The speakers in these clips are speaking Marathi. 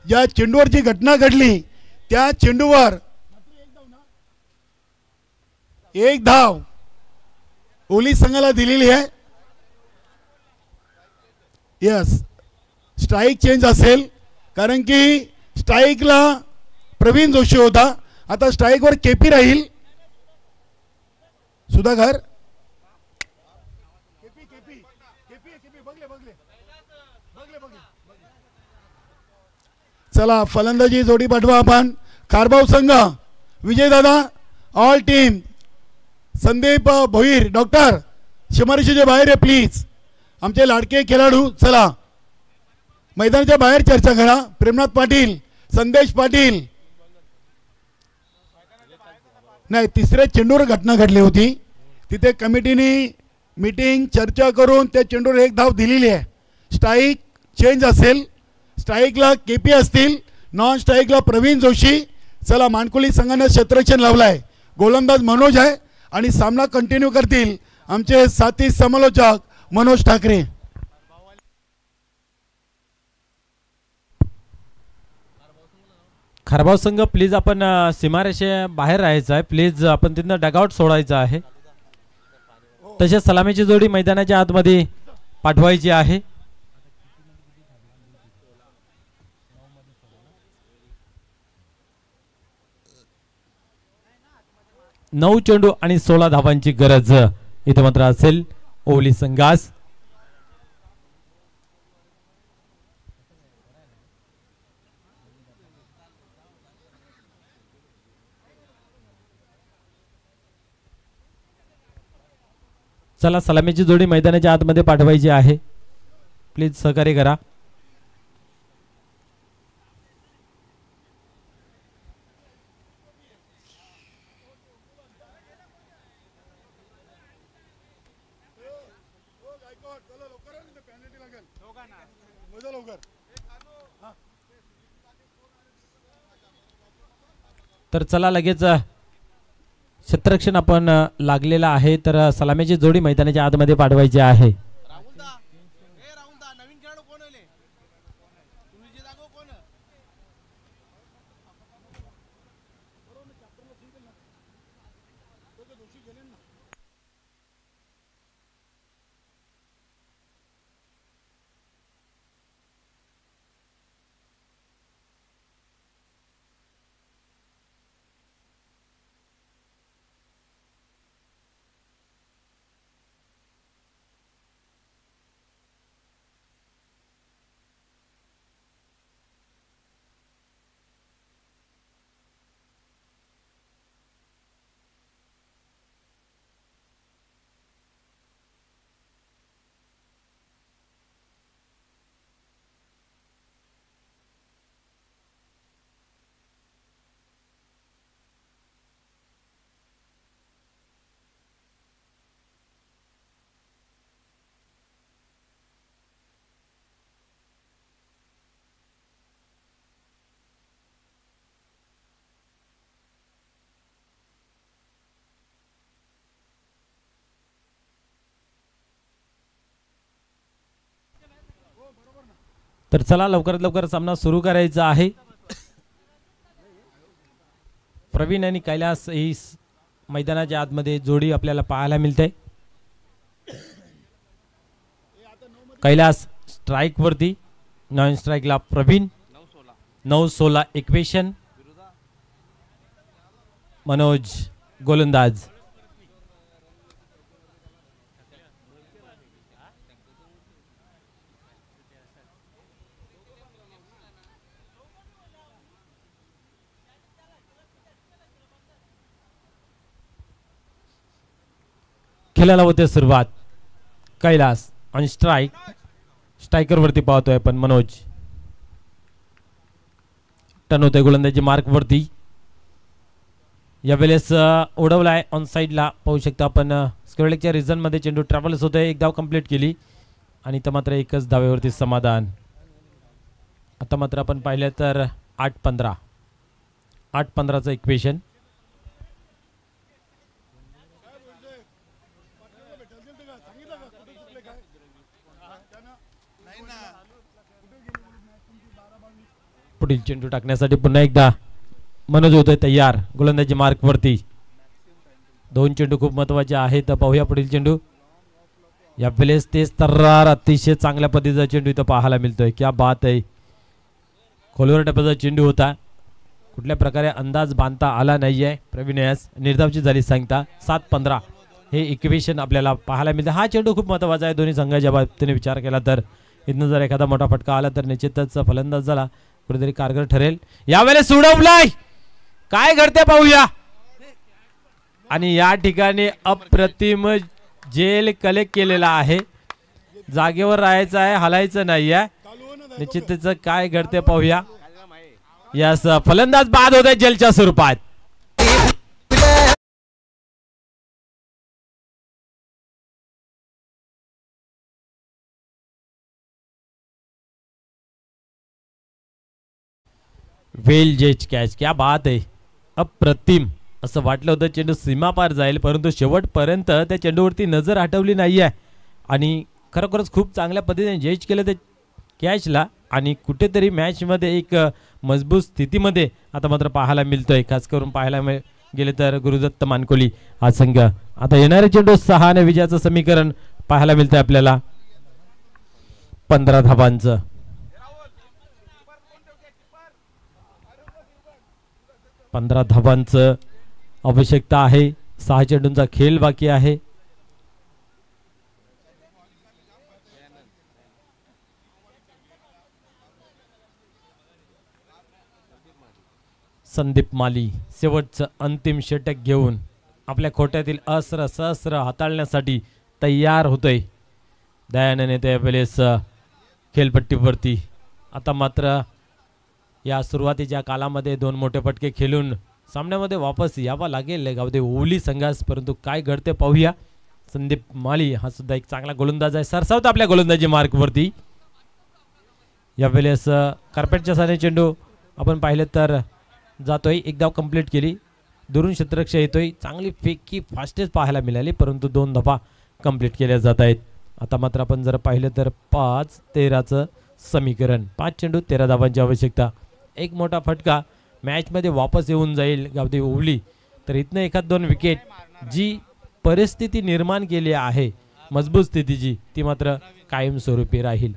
ज्या चेंडूवर जी घटना घडली त्या चेंडूवर एक धाव ओली संघाला दिलेली आहे. यस, स्ट्राइक चेंज असेल कारण की स्ट्राइकला प्रवीण जोशी होता. आता स्ट्राइकवर केपी राहील. सुधाकर चला फलंदाजी जोडी पाठवा आपण. खारबाव संघ Vijaydada all team Sandeep Bhoir doctor शिमारीशीचे बाहेर आहे प्लीज. आमचे लाडके खेळाडू चला मैदानाच्या बाहेर चर्चा करा. प्रेमनाथ पाटील संदेश पाटील नाही तिसऱ्या चेंडूवर घटना घडली होती. तिथे कमिटीने मीटिंग चर्चा करून त्या चेंडूवर एक धाव दिलेली आहे. स्ट्राइक चेंज असेल. स्ट्राइकला केपी असतील. नॉन स्ट्राइकला प्रवीण जोशी. चला मानकुली संघाने क्षेत्ररक्षण लावलाय. गोलंदाज मनोज आहे आणि सामना कंटिन्यू करतील आमचे साथी समालोचक मनोज ठाकरे. खारबाव संघ प्लीज आपण सीमारेषे बाहेर राहायचं आहे. प्लीज आपण तिथनं डगआउट सोडायचं आहे. तसेच सलामीची जोडी मैदानाच्या आतमध्ये पाठवायची आहे. 9 चेंडू आणि 16 धावांची गरज इथे मात्र असेल ओवली संघास. चला सलामीची जोडी मैदानाच्या आतमध्ये पाठवायची आहे. प्लीज सहकार्य करा. तर चला लगेच क्षेत्ररक्षण आपण लागलेला आहे. तर सलामीची जोडी मैदानाच्या आतमध्ये पाठवायची आहे. तर चला लवकरात लवकर सामना सुरू करायचा आहे. प्रवीण आणि कैलास ही मैदानाच्या आतमध्ये जोडी आपल्याला पाहायला मिळते. कैलास स्ट्राइक वरती, नॉन स्ट्राइकला प्रवीण. 9-16 इक्वेशन. मनोज गोलंदाज. खेळायला होते सुरुवात. Kailas on strike. स्ट्रायकर वरती पाहतोय पण मनोज टर्न होतोय गोलंदाजी मार्क वरती. यावेळेस उडवलाय ऑन साइडला पाहू शकता आपण. स्क्वेअरलेगच्या रिझन मध्ये चेंडू ट्रॅव्हल्स होतोय. एक धाव कंप्लीट केली आणि तर मात्र एकच धावेवरती समाधान. आता मात्र आपण पाहिलं तर 8-15 8-15चं इक्वेशन. पुढील चेंडू टाकण्यासाठी पुन्हा एकदा मनोज होतोय तयार गोलंदाजी मार्क वरती. दोन चेंडू खूप महत्वाचे आहेत. पाहूया पुढील चेंडू. या वेळेस तेच तर्रार अतिशय चांगल्या पद्धतीचा चेंडू इथं पाहायला मिळतोय. क्या बात आहे. खोलवर टप्प्याचा चेंडू होता. कुठल्या प्रकारे अंदाज बांधता आला नाहीये. प्रवीण यास निर्धावची झाली सांगता 7-15 हे इक्वेशन आपल्याला पाहायला मिळते. हा चेंडू खूप महत्वाचा आहे दोन्ही संघाच्या बाबतीने विचार केला तर. इथनं जर एखादा मोठा फटका आला तर निश्चितच फलंदाज झाला कुठेतरी कारगर ठरेल. यावेळेस सोडवलाय. काय घडते पाहूया. आणि या ठिकाणी अप्रतिम जेल कलेक्ट केलेला आहे. जागेवर राहायचं आहे, हलायचं नाहीये. निश्चितच काय घडते पाहूया. यस फलंदाज बाद होते जेलच्या स्वरूपात. वेल जेच कॅच. क्या बात आहे. अप्रतिम. असं वाटलं होतं चेंडू सीमापार जाईल परंतु शेवटपर्यंत त्या चेंडूवरती नजर हटवली नाहीये आणि खरोखरच खूप चांगल्या पद्धतीने जेच केलं ते कॅचला. आणि कुठेतरी मॅचमध्ये एक मजबूत स्थितीमध्ये आता मात्र पाहायला मिळतोय. खास करून पाहायला गेले तर गुरुदत्त मानकोली हा संघ. आता येणारे चेंडू 6 ने विजयाचं समीकरण पाहायला मिळतंय आपल्याला. 15 धावांचं. 15 धावांचं आवश्यकता आहे. 6 चेंडूंचा खेळ बाकी आहे. संदीप माली शेवटचं अंतिम षटक घेऊन आपल्या खोट्यातील अस्त्र सहस्त्र हाताळण्यासाठी तयार होतोय. दयानंद त्या वेळेस खेळपट्टीवरती. आता मात्र या सुरुवातीच्या कालामध्ये 2 मोठे फटके खेळून सामन्यामध्ये वापस यावा लागेल गावदे ओवली संघास. परंतु काय घडते पाहूया. संदीप माली हा सुद्धा एक चांगला गोलंदाज आहे. सरसावतो आपल्या गोलंदाजी मार्कवरती. यावेळेस कार्पेटच्या साने चेंडू आपण पाहिलं तर जातोय. एक धाव कंप्लीट केली. दुरून क्षेत्ररक्षक येतोय. चांगली फेकी फास्टेस्ट पाहायला मिळाली परंतु 2 धावा कंप्लीट केल्या जात आहेत. आता मात्र आपण जर पाहिलं तर 5-13चं समीकरण. 5 चेंडू 13 धावांची आवश्यकता. एक मोठा फटका मॅचमध्ये वापस येऊन जाईल गावदे ओवली तर इथनं एखाद 2 विकेट जी परिस्थिती निर्माण केली आहे मजबूत स्थितीची ती मात्र कायमस्वरूपी राहील.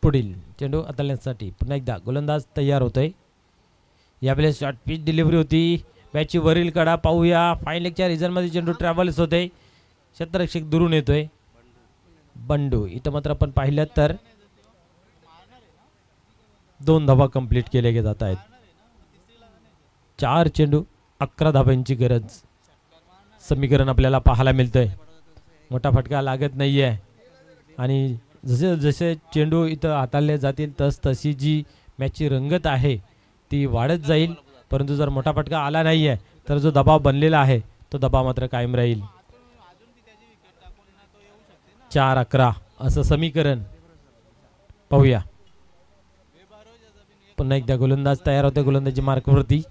पुढील चेंडू हाताळण्यासाठी पुन्हा एकदा गोलंदाज तयार होतोय. यावेळेस शॉर्ट पिच डिलिव्हरी होती. बॅटची वरील कडा पाहूया. फाईन लेगच्या रिझनमध्ये चेंडू ट्रॅव्हल्स होते. क्षेत्ररक्षक दुरून येतोय. बंडू इथं मात्र आपण पाहिलं तर 2 धावा कंप्लीट केले जात आहेत. 4 चेंडू 11 धावांची गरज. समीकरण आपल्याला पाहायला मिळतंय. मोठा फटका लागत नाहीये आणि जसे जसे चेंडू इथं हाताळले जातील तशी जी मॅचची रंगत आहे ती वाढत जाईल. परंतु जर मोठा फटका आला नाहीये तर जो दबाव बनलेला आहे तो दबाव मात्र कायम राहील. 4-11 असं समीकरण पाहूया. पुन्हा एकदा गोलंदाज तयार होते गोलंदाजी मार्कवरती.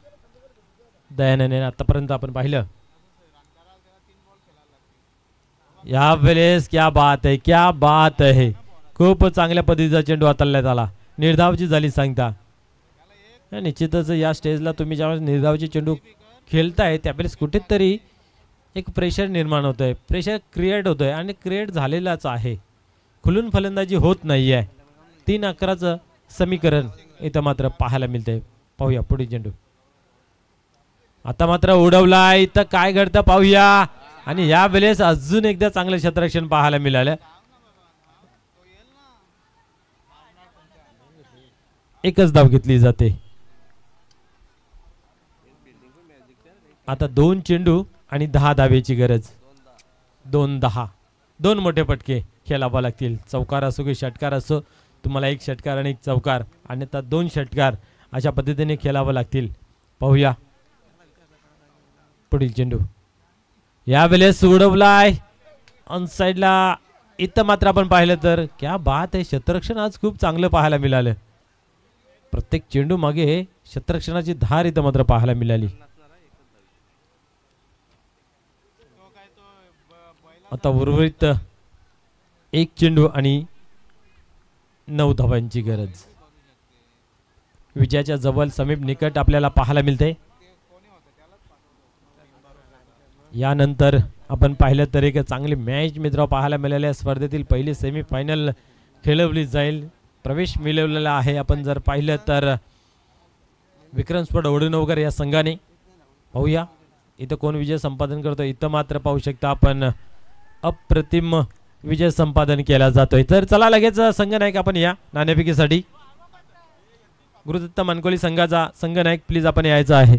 दयानंद आतापर्यंत आपण पाहिलं. या वेळेस क्या बात आहे. क्या बात आहे. खूप चांगल्या पद्धतीचा चेंडू हाताळण्यात आला. निर्धावची झाली सांगता. निश्चितच या स्टेजला तुम्ही ज्यावेळेस निर्धावची चेंडू खेळताय त्यावेळेस कुठेतरी एक प्रेशर निर्माण होतंय. प्रेशर क्रिएट होतंय आणि क्रिएट झालेलाच आहे. खुलून फलंदाजी होत नाही आहे. 3-11चं समीकरण इथं मात्र पाहायला मिळतंय. पाहूया पुढील चेंडू. आता मात्र उडवला. इथं काय घडतं पाहूया. आणि या वेळेस अजून एकदा चांगलं क्षेत्ररक्षण पाहायला मिळालं. एकच धाव घेतली जाते. आता 2 चेंडू आणि 10 धावेची गरज. 2-10 2 मोठे फटके खेळावे लागतील. चौकार असो की षटकार असो तुम्हाला 1 षटकार आणि 1 चौकार आणि आता 2 षटकार अशा पद्धतीने खेळावे लागतील. पाहूया पुढील चेंडू. यावेळेस उडवलाय ऑन साइडला. इथं मात्र आपण पाहिलं तर क्या बात आहे. क्षेत्ररक्षण आज खूप चांगलं पाहायला मिळालं. प्रत्येक चेंडू मागे क्षेत्ररक्षणाची धार इथं मात्र पाहायला मिळाली. आता उर्वरित 1 चेंडू आणि 9 धावांची गरज. विजयाच्या जवळ समीप निकट आपल्याला पाहायला मिळते. यानंतर आपण पाहिलं तर एक चांगली मॅच मित्र पाहायला मिळाल्या. स्पर्धेतील पहिली सेमीफायनल खेळवली जाईल. प्रवेश मिळवलेला आहे. आपण जर पाहिलं तर विक्रम स्पोर्ट वडूनगर या संघाने. पाहूया इथं कोण विजय संपादन करतो. इथं मात्र पाहू शकता आपण अप्रतिम विजय संपादन केला जातोय. तर चला लगेच संघनायक आपण या नाणेफेकीसाठी. गुरुदत्त मानकोली संघाचा संघनायक प्लीज आपण यायचं आहे.